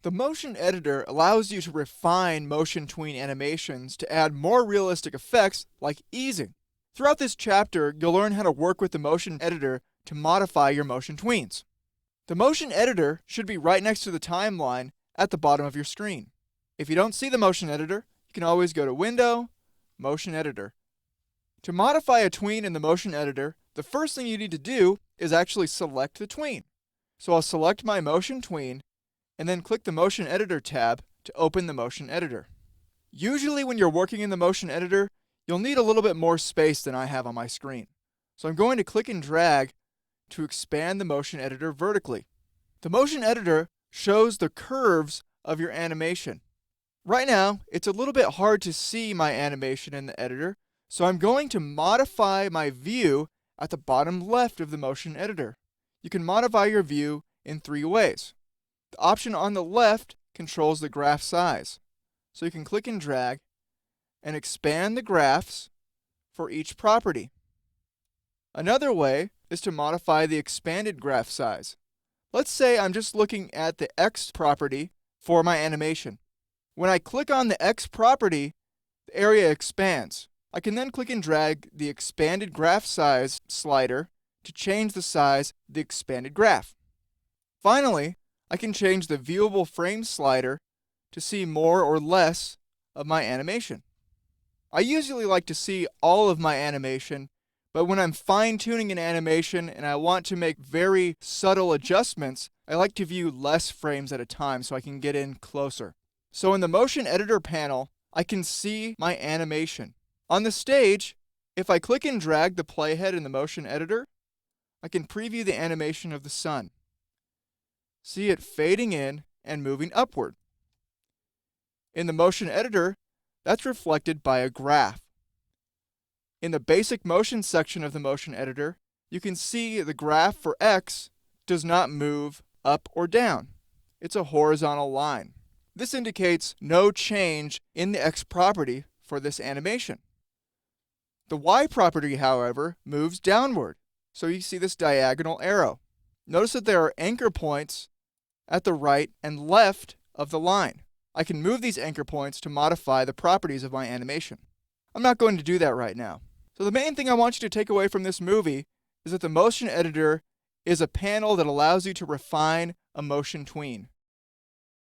The motion editor allows you to refine motion tween animations to add more realistic effects like easing. Throughout this chapter, you'll learn how to work with the motion editor to modify your motion tweens. The motion editor should be right next to the timeline at the bottom of your screen. If you don't see the motion editor, you can always go to Window, Motion Editor. To modify a tween in the motion editor, the first thing you need to do is actually select the tween. So I'll select my motion tween and then click the Motion Editor tab to open the motion editor. Usually when you're working in the motion editor, you'll need a little bit more space than I have on my screen. So I'm going to click and drag to expand the motion editor vertically. The motion editor shows the curves of your animation. Right now, it's a little bit hard to see my animation in the editor, so I'm going to modify my view at the bottom left of the motion editor. You can modify your view in 3 ways. The option on the left controls the graph size. So you can click and drag and expand the graphs for each property. Another way is to modify the expanded graph size. Let's say I'm just looking at the X property for my animation. When I click on the X property, the area expands. I can then click and drag the expanded graph size slider to change the size of the expanded graph. Finally, I can change the viewable frame slider to see more or less of my animation. I usually like to see all of my animation, but when I'm fine-tuning an animation and I want to make very subtle adjustments, I like to view less frames at a time so I can get in closer. So in the motion editor panel, I can see my animation. On the stage, if I click and drag the playhead in the motion editor, I can preview the animation of the sun. See it fading in and moving upward. In the motion editor, that's reflected by a graph. In the basic motion section of the motion editor, you can see the graph for X does not move up or down. It's a horizontal line. This indicates no change in the X property for this animation. The Y property, however, moves downward, so you see this diagonal arrow. Notice that there are anchor points at the right and left of the line. I can move these anchor points to modify the properties of my animation. I'm not going to do that right now. So the main thing I want you to take away from this movie is that the motion editor is a panel that allows you to refine a motion tween.